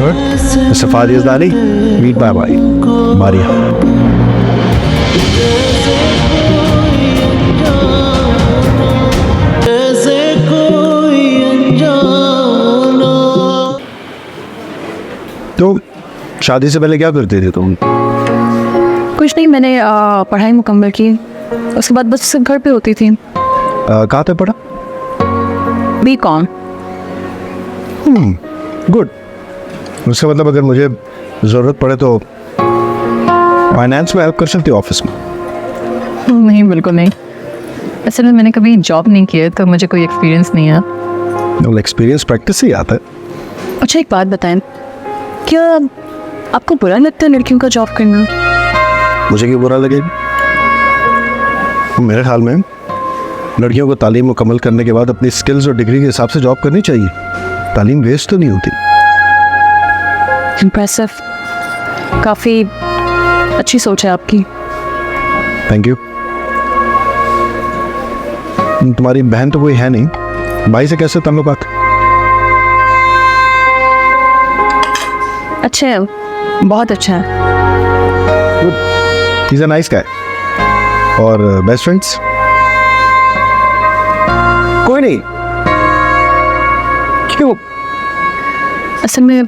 Good. Mr. Fadi Yazdani, meet my wife, Maria. तो शादी से पहले क्या करते थे तुम? कुछ नहीं, मैंने पढ़ाई मुकम्मल की, उसके बाद बस घर पे होती थी। कहाँ तक पढ़ा? B.Com। गुड। उसका मतलब अगर मुझे ज़रूरत पड़े तो फाइनेंस में हेल्प कर सकती हो ऑफिस में? नहीं, बिल्कुल नहीं। असल में मैंने कभी जॉब नहीं की है, तो मुझे कोई एक्सपीरियंस नहीं है। एक्सपीरियंस प्रैक्टिस से ही आता है। अच्छा, एक बात बताएं, क्या आपको बुरा लगता है लड़कियों का जॉब करना? मुझे क्यों बुरा लगेगा? मेरे ख्याल में लड़कियों को तालीम मुकम्मल करने के बाद अपनी स्किल्स और डिग्री के हिसाब से जॉब करनी चाहिए। तालीम वेस्ट तो नहीं होती। इम्प्रेसिव, काफ़ी अच्छी सोच है आपकी। Thank you. तुम्हारी बहन तो कोई है नहीं, भाई से कैसे ताल्लुकात? अच्छा है, बहुत अच्छा है। Good, he is a nice guy. और बेस्ट फ्रेंड्स? कोई नहीं। क्यों? असल में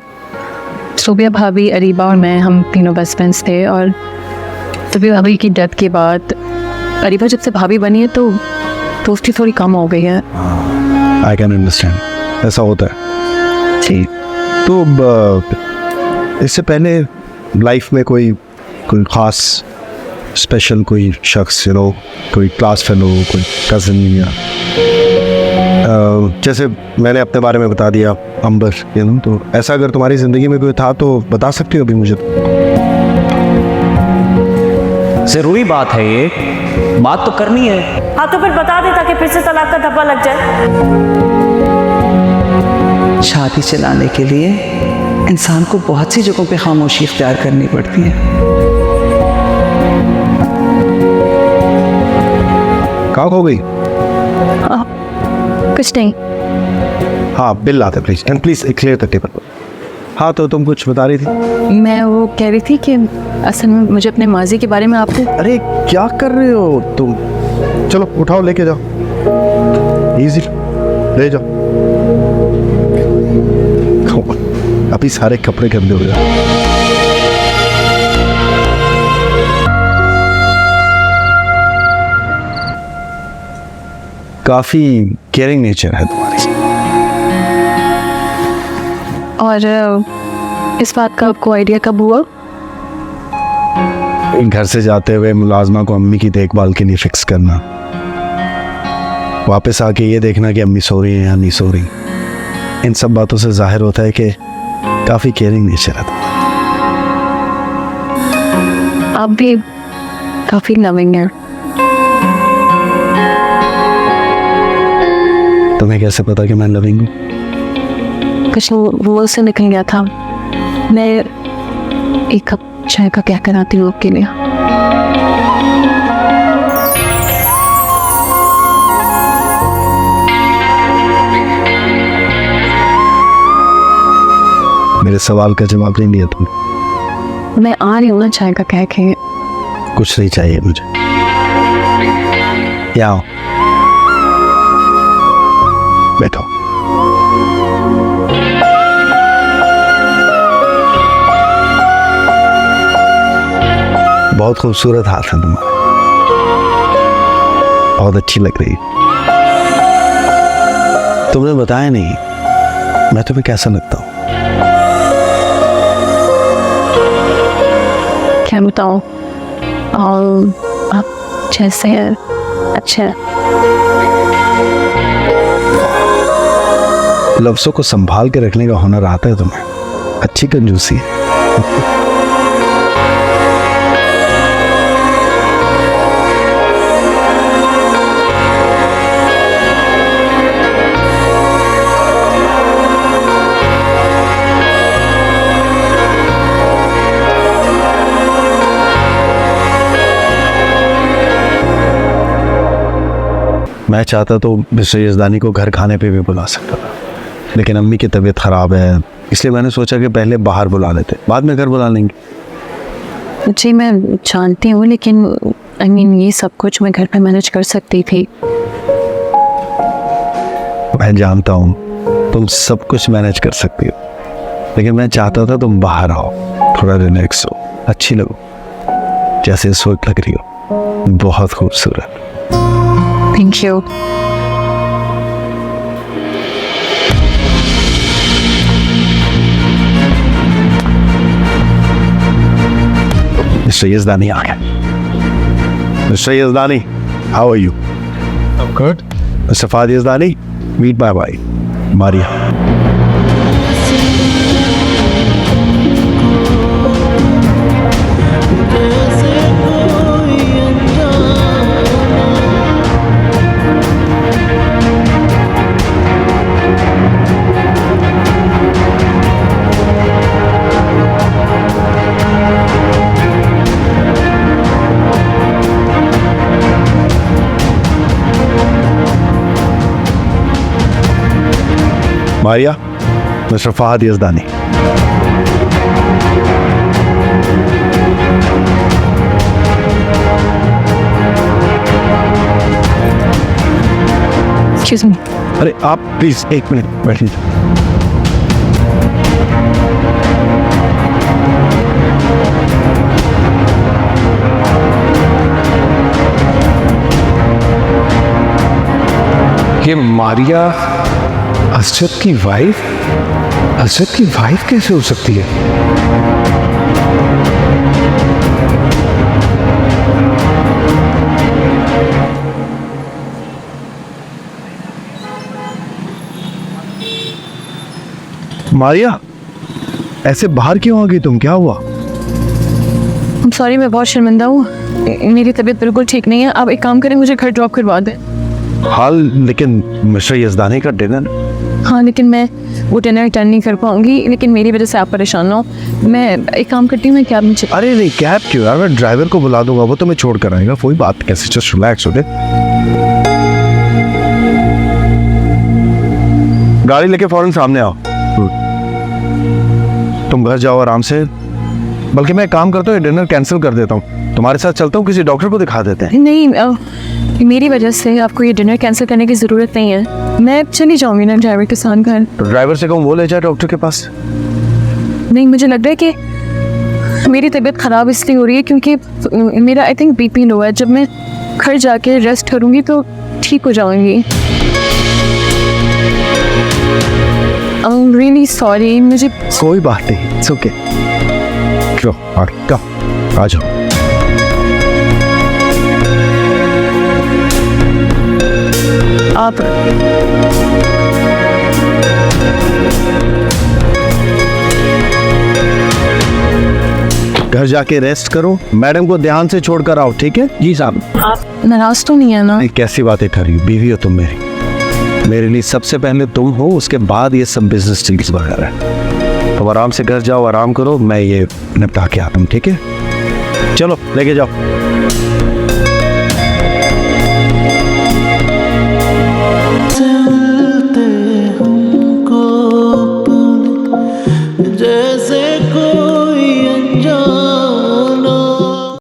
सोबिया भाभी, अरीबा और मैं, हम तीनों बेस्ट फ्रेंड्स थे, और सोबिया भाभी की डेथ के बाद अरीबा जब से भाभी बनी है तो दोस्ती थोड़ी कम हो गई है। आई कैन अंडरस्टैंड, ऐसा होता है। जी। तो इससे पहले लाइफ में कोई ख़ास स्पेशल कोई शख्स, कोई क्लास फेलो, कोई कज़न, या जैसे मैंने अपने बारे में बता दिया, अंबर, तो ऐसा अगर तुम्हारी ज़िंदगी में कोई था तो बता सकती हो अभी मुझे? ज़रूरी बात है, ये बात तो करनी है। हाँ तो फिर बता दे, ताकि फिर से तलाक का धब्बा लग जाए। शादी चलाने के लिए इंसान को बहुत सी जगहों पे खामोशी इख्तियार करनी पड़ती है। कहाँ खो गई? कुछ नहीं। हाँ, bill latte please, and please clear the table. हाँ, तो तुम कुछ बता रही थी? मैं वो कह रही थी कि असल में मुझे अपने माजी के बारे में आपको। अरे क्या कर रहे हो तुम? चलो उठाओ, लेके जाओ, इजी, ले जाओ। अभी सारे कपड़े गंदे हो गए। काफी केयरिंग नेचर है तुम्हारी। और इस बात का आपको आइडिया कब हुआ? घर से जाते हुए मुलाजमा को अम्मी की देखभाल के लिए फिक्स करना, वापस आके ये देखना कि अम्मी सो रही हैं या नहीं सो रही, इन सब बातों से जाहिर होता है कि काफ़ी केयरिंग नेचर है तुम्हारा। आप भी काफ़ी लविंग है। तुम्हें कैसे पता कि मैं लविंग हूँ? कुछ मुंह से निकल गया था। मैं एक कप चाय का क्या कराती हूँ आपके लिए। मेरे सवाल का जवाब नहीं दिया तुमने। मैं आ रही हूँ ना, चाय का क्या खाएंगे? कुछ नहीं चाहिए मुझे। यहाँ आओ, बैठो। बहुत खूबसूरत हाथ है तुम्हारे, बहुत अच्छी लग रही। तुमने बताया नहीं मैं तुम्हें कैसा लगता हूँ। क्या बताऊँ? और आप जैसे हैं, अच्छा। लफ्ज़ों को संभाल के रखने का हुनर आता है तुम्हें, अच्छी कंजूसी है। मैं चाहता तो मिस्टर यज़दानी को घर खाने पे भी बुला सकता था, लेकिन अम्मी की तबीयत ख़राब है, इसलिए मैंने सोचा कि पहले बाहर बुला लेते, बाद में घर बुला लेंगे। जी मैं जानती हूँ, लेकिन आई मीन ये सब कुछ मैं घर पे मैनेज कर सकती थी। मैं जानता हूँ तुम सब कुछ मैनेज कर सकती हो, लेकिन मैं चाहता था तुम बाहर आओ, थोड़ा रिलैक्स हो, अच्छी लगो, जैसे इस वक्त लग रही हो, बहुत खूबसूरत। Thank you. Mr. Yazdani आ गया। Mr. Yazdani, how are you? I'm good. Mr. Fahad Yazdani, meet my wife, Maria. Maria, Mr. Fahad Yazdani. Excuse me. अरे आप प्लीज एक मिनट बैठ लीजिए। ये मारिया असरद की वाइफ? असरद की वाइफ कैसे हो सकती है? मारिया, ऐसे बाहर क्यों आ गई तुम, क्या हुआ? सॉरी, मैं बहुत शर्मिंदा हूँ, मेरी तबीयत बिल्कुल ठीक नहीं है। आप एक काम करें, मुझे घर ड्रॉप करवा दें। हाल लेकिन मिस्टर यज़दानी का डिनर। हाँ, लेकिन मैं वो डिनर अटेंड नहीं कर पाऊंगी, लेकिन मेरी वजह से आप परेशान हो। मैं एक काम करती हूँ, मैं कैब में अरे नहीं, कैब क्यों यार, मैं ड्राइवर को बुला दूंगा, वो तुम्हें छोड़ कर आएगा, कोई बात कैसे, जस्ट रिलैक्स हो गए। गाड़ी लेके फौरन सामने आओ। तुम घर जाओ आराम से, बल्कि मैं एक काम करता हूँ, डिनर कैंसिल कर देता हूँ, तुम्हारे साथ चलता हूँ, किसी डॉक्टर को दिखा देते हैं। नहीं, मेरी वजह से आपको ये डिनर कैंसिल करने की ज़रूरत नहीं है। मैं चली जाऊँगी ना ड्राइवर के साथ घर। तो ड्राइवर से कहूँ वो ले जाए डॉक्टर के पास। नहीं, मुझे लग रहा है कि मेरी तबीयत ख़राब इसलिए हो रही है क्योंकि मेरा आई थिंक बीपी लो है। जब मैं घर जाके रेस्ट करूँगी तो ठीक हो जाऊँगी। I'm really sorry, मुझे कोई बात नहीं, इट्स ओके। आ जाओ। आप घर जाके रेस्ट करो, मैडम को ध्यान से छोड़कर आओ, ठीक है? जी साहब। आप नाराज तो नहीं है ना? नहीं, कैसी बातें कर रही हो, बीवी हो तुम मेरे लिए सबसे पहले तुम हो, उसके बाद ये सब बिजनेस डील्स वगैरह। तुम आराम से घर जाओ, आराम करो, मैं ये निपटा के आता हूँ, ठीक है? चलो लेके जाओ।